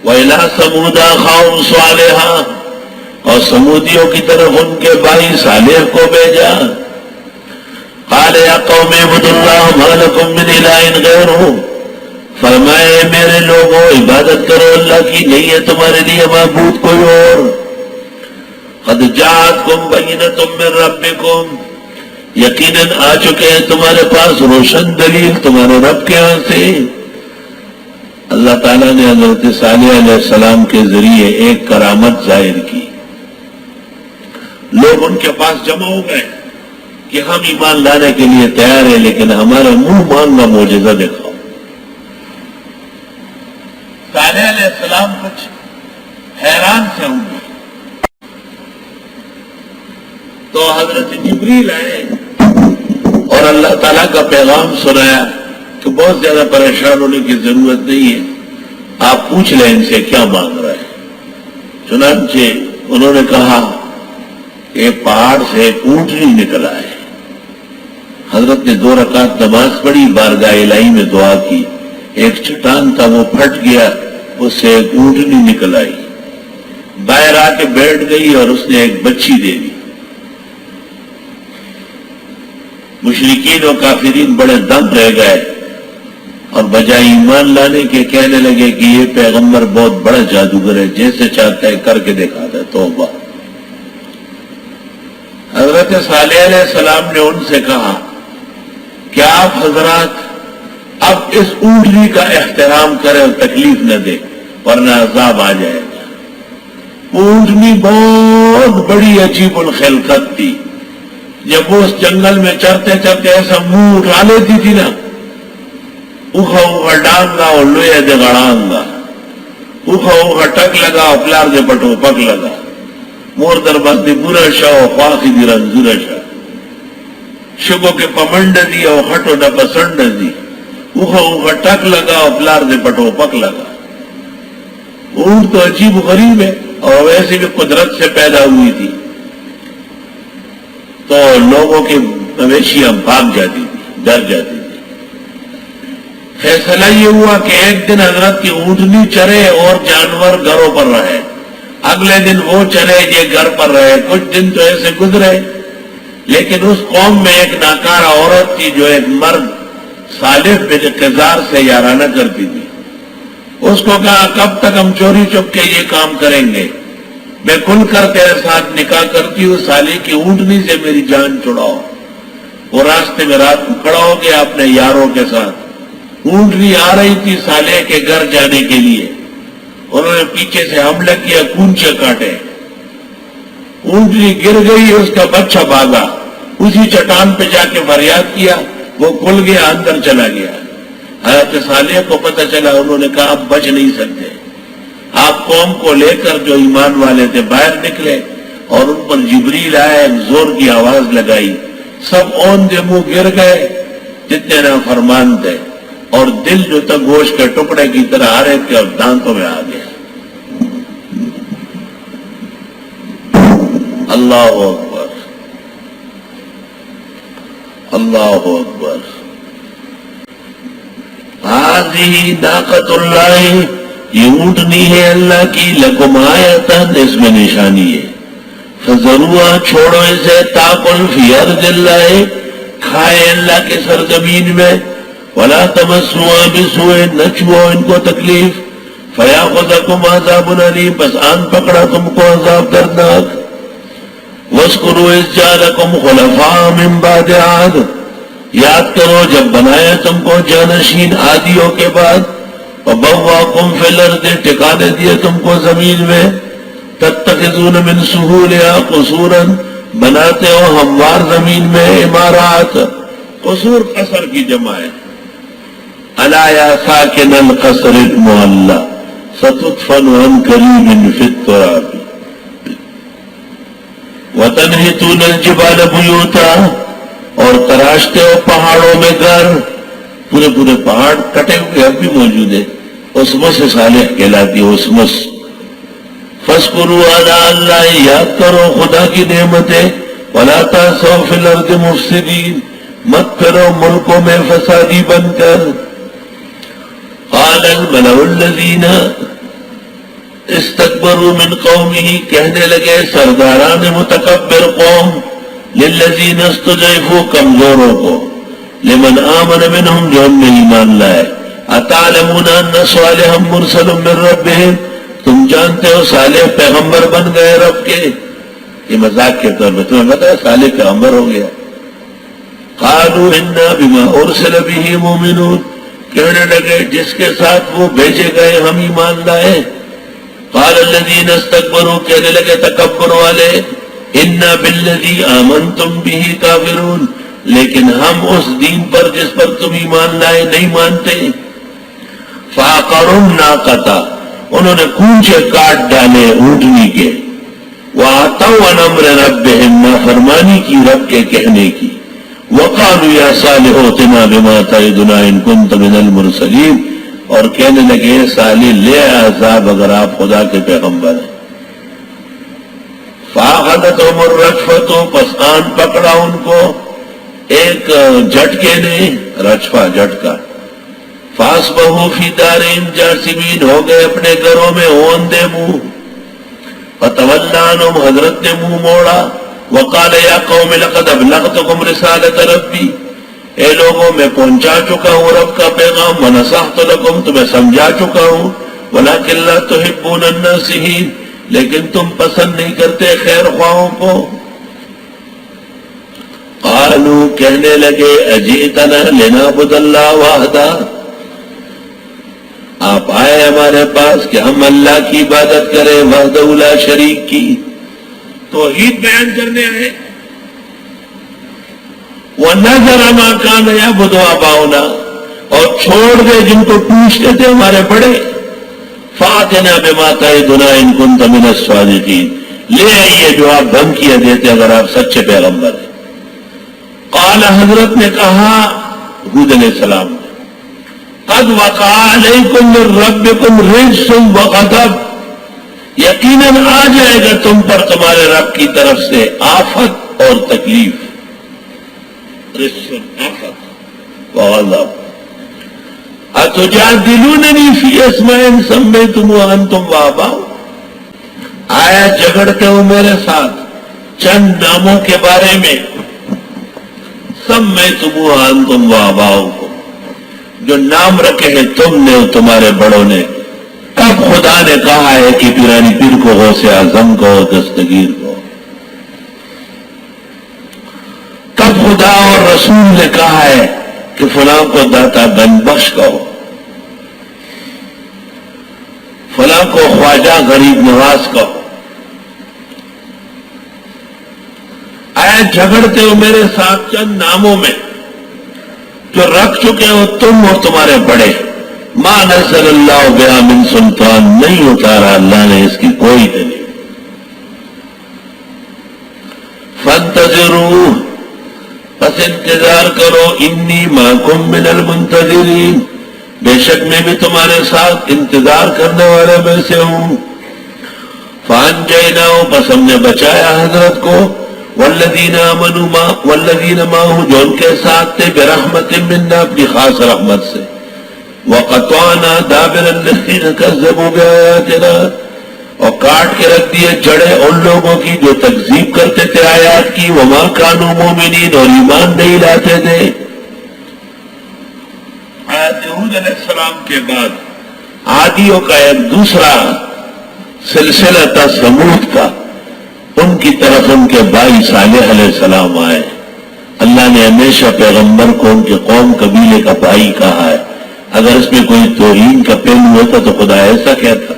وَإِلَىٰ ثَمُودَ أَخَاهُمْ صَالِحًا، اور سمودیوں کی طرف ان کے بھائی صالح کو بھیجا. قَالَ يَا قَوْمِ اعْبُدُوا اللَّهَ مَا لَكُم مِّنْ إِلَٰهٍ غَيْرُهُ، فرمائے میرے لوگوں عبادت کرو اللہ کی، نہیں ہے تمہارے لیے معبود کوئی اور. قَدْ جَاءَتْكُمْ بَيِّنَةٌ مِّن رَّبِّكُمْ، یقیناً آ چکے ہیں تمہارے پاس روشن دلیل تمہارے رب کے ہاں سے. اللہ تعالیٰ نے حضرت صالح علیہ السلام کے ذریعے ایک کرامت ظاہر کی. لوگ ان کے پاس جمع ہو گئے کہ ہم ایمان لانے کے لیے تیار ہیں، لیکن ہمارے منہ مانگا معجزہ دکھاؤ. صالح علیہ السلام کچھ حیران سے ہوئے تو حضرت جبریل آئے اور اللہ تعالیٰ کا پیغام سنایا کہ بہت زیادہ پریشان ہونے کی ضرورت نہیں ہے، آپ پوچھ لیں ان سے کیا مانگ رہے ہیں. چنانچہ انہوں نے کہا کہ پہاڑ سے ایک اونٹنی نکلا ہے. حضرت نے 2 رکعت نماز پڑھی، بارگاہ الہی میں دعا کی. ایک چٹان تھا وہ پھٹ گیا، اس سے ایک اونٹنی نکل آئی، باہر آ کے بیٹھ گئی اور اس نے ایک بچی دے دی. مشرکین و کافرین بڑے دم رہ گئے اور بجائے ایمان لانے کے کہنے لگے کہ یہ پیغمبر بہت بڑا جادوگر ہے، جیسے چاہتا ہے کر کے دکھاتا ہے. توبہ. حضرت صالح علیہ السلام نے ان سے کہا کہ آپ حضرات اب اس اونٹنی کا احترام کریں اور تکلیف نہ دیں ورنہ عذاب آ جائے گا. اونٹنی بہت بڑی عجیب الخلقت تھی. جب وہ اس جنگل میں چرتے چرتے ایسا منہ اٹھا لیتی تھی نا، اوکھا اوکھا ڈانگا اور لویا دے گڑانگا، اوکھا اوکھا ٹک لگا اور پلار دے پٹو پک لگا، مور در بندی برا شا اور خواخی دی رنزور شا، شگو کے پمنڈ دی اور خٹو نہ پسند دی، اوکھا اوکھا ٹک لگا اور پلار دے پٹو پک لگا. اونٹ تو عجیب غریب ہے اور ویسے بھی قدرت سے پیدا ہوئی تھی، تو لوگوں کی مویشیاں بھاگ جاتی تھی، ڈر جاتی تھی. فیصلہ یہ ہوا کہ ایک دن حضرت کی اونٹنی چرے اور جانور گھروں پر رہے، اگلے دن وہ چرے یہ گھر پر رہے. کچھ دن تو ایسے گزرے، لیکن اس قوم میں ایک ناکارہ عورت تھی جو ایک مرد صالح بن قزار سے یارانہ کرتی تھی. اس کو کہا کب تک ہم چوری چپ کے یہ کام کریں گے، میں کھل کر تیرے ساتھ نکاح کرتی ہوں، صالح کی اونٹنی سے میری جان چھڑاؤ. وہ راستے میں رات کو کھڑا ہو گیا اپنے یاروں کے ساتھ. اونٹنی آ رہی تھی صالح کے گھر جانے کے لیے، انہوں نے پیچھے سے حملہ کیا، کونچے کاٹے. اونٹنی گر گئی، اس کا بچہ بھاگا، اسی چٹان پہ جا کے فریاد کیا، وہ کھل گیا، اندر چلا گیا. حضرت صالح کو پتہ چلا، انہوں نے کہا اب بچ نہیں سکتے. آپ قوم کو لے کر جو ایمان والے تھے باہر نکلے اور ان پر جبریل آئے، ایک زور کی آواز لگائی، سب اوندے منہ گر گئے جتنے نافرمان تھے، اور دل جو تھا گوشت کے ٹکڑے کی طرح آ رہے تھے اور دانتوں میں آ گیا. اللہ اکبر، اللہ اکبر. ہذہ ناقۃ اللہ، یہ اونٹنی ہے اللہ کی، لکم آیۃ، اس میں نشانی ہے. فذروها، چھوڑو اسے، تاکل فی ارض اللہ، کھائے اللہ کے سرزمین میں. ولا تمسوها بسوء، نہ چھوؤ ان کو تکلیف. فیاخذکم عذاب علیم، بس آن پکڑا تم کو عذاب دردناک. واذکروا اذ جعلکم خلفاء من بعد عاد، یاد کرو جب بنایا تم کو جانشین عادیوں کے بعد. وبواکم فی الارض، ٹکانے دیے تم کو زمین میں. تتخذون من سہولها قصورا، بناتے ہو ہموار زمین میں عمارات. قصور قصر کی جمع ہے. الا یا ساکن القصر المعلی ستدفن عن قریب فی التراب وتنحتون الجبال بیوتا، اور تراشتے ہو پہاڑوں میں گھر. پورے پورے پہاڑ کٹے ہوئے اب بھی موجود ہے. اسمس صالح کہلاتی ہے، اسمس. فاذکروا آلاء اللہ، یاد کرو خدا کی نعمتیں. ولا تعثوا فی الارض مفسدین، مت کرو ملکوں میں فسادی بن کر. قال الملأ الذین، استکبروا من قومه، کہنے لگے سرداران متکبر قوم، للذین استضعفوا، کمزوروں کو، لمن آمن منہم، جو ان میں ایمان لائے، اتعلمون ان صالحا مرسل من ربهم، تم جانتے ہو صالح پیغمبر بن گئے رب کے؟ یہ مذاق کے طور پہ تمہیں پتا ہے صالح پیغمبر ہو گیا؟ قالوا انا بما ارسل به مؤمنون، کہنے لگے جس کے ساتھ وہ بھیجے گئے ہم ایمان لائے۔ قال الذين استكبروا، کہنے لگے تکبر والے، انا بالذی آمنتم به کافرون، لیکن ہم اس دین پر جس پر تم ایمان لائے نہیں مانتے۔ فعقروا الناقۃ، انہوں نے کونچے کاٹ ڈالے اونٹنی کے، وَعَتَوْا عَنْ أَمْرِ رَبِّهِمْ، نافرمانی کی رب کے کہنے کی، وَقَالُوا يَا صَالِحُ ائْتِنَا بِمَا تَعِدُنَا إِن كُنتَ مِنَ الْمُرْسَلِينَ، اور کہنے لگے صالح لے عذاب اگر آپ خدا کے پیغمبر ہیں۔ فَأَخَذَتْهُمُ الرَّجْفَةُ، پس آن پکڑا ان کو ایک جھٹکے نے، رجفہ جھٹکا۔ فَأَصْبَحُوا فِي دَارِهِمْ جَاثِمِينَ، ہو گئے اپنے گھروں میں اوندے منہ۔ فَتَوَلَّىٰ عَنْهُمْ، حضرت نے منہ موڑا۔ وَقَالَ يَا قَوْمِ لَقَدْ أَبْلَغْتُكُمْ رِسَالَةَ رَبِّي، اے لوگوں میں پہنچا چکا ہوں رب کا پیغام، وَنَصَحْتُ لَكُمْ، تمہیں سمجھا چکا ہوں، وَلَٰكِن لَا تُحِبُّونَ النَّاصِحِينَ، لیکن تم پسند نہیں کرتے خیر خواہوں کو۔ قالوا، کہنے لگے اجئتنا لنعبد اللہ وحدہ، آپ آئے ہمارے پاس کہ ہم اللہ کی عبادت کریں وحدہ لا شریک کی، توحید بیان کرنے آئے۔ وَنَذَرَ مَا كَانَ يَعْبُدُ آبَاؤُنَا، اور چھوڑ دے جن کو پوچھتے تھے ہمارے بڑے۔ فَأْتِنَا بِمَا تَعِدُنَا إِن كُنتَ مِنَ الصَّادِقِينَ، لے آئیے جو آپ دھمکیاں دیتے اگر آپ سچے پیغمبر ہیں۔ قال، حضرت نے کہا ہود علیہ السلام نے، قد وقع علیکم من ربکم رجس وغضب، یقیناً آ جائے گا تم پر تمہارے رب کی طرف سے آفت اور تکلیف۔ رجس، آفت وغضب۔ اتجادلوننی فی اسماء سمیتموها انتم وآباؤکم، آیا جھگڑتے ہو میرے ساتھ چند ناموں کے بارے میں، سمیتموها انتم وآباؤکم، جو نام رکھے ہیں تم نے اور تمہارے بڑوں نے۔ کب خدا نے کہا ہے کہ پیرانی پیر کو غوث اعظم کو، دستگیر کو؟ کب خدا اور رسول نے کہا ہے کہ فلاں کو داتا گنج بخش کہو، فلاں کو خواجہ غریب نواز کہو؟ آیا جھگڑتے ہو میرے ساتھ چند ناموں میں جو رکھ چکے ہو تم اور تمہارے بڑے؟ ما نزل اللہ بہا من سلطان، نہیں اتارا اللہ نے اس کی کوئی دلیل۔ فانتظروا، پس انتظار کرو، انی معکم من المنتظرین، بے شک میں بھی تمہارے ساتھ انتظار کرنے والے میں سے ہوں۔ فانجیناہ، پس ہم نے بچایا حضرت کو، والذین آمنوا والذین معہ، جو ان کے ساتھ تھے، برحمت منا، اپنی خاص رحمت سے۔ وقطعنا دابر الذین کذبوا بآیاتنا، اور کاٹ کے رکھ دیے جڑیں ان لوگوں کی جو تکذیب کرتے تھے آیات کی، وما کانوا مومنین، اور ایمان نہیں لاتے تھے۔ آیات ہود علیہ السلام کے بعد عادیوں کا ایک دوسرا سلسلہ تھا سمود کا، ان کی طرف ان کے بھائی صالح علیہ السلام آئے۔ اللہ نے ہمیشہ پیغمبر کو ان کے قوم قبیلے کا بھائی کہا ہے، اگر اس میں کوئی توہین کا پہلو ہوتا تو خدا ایسا کہتا۔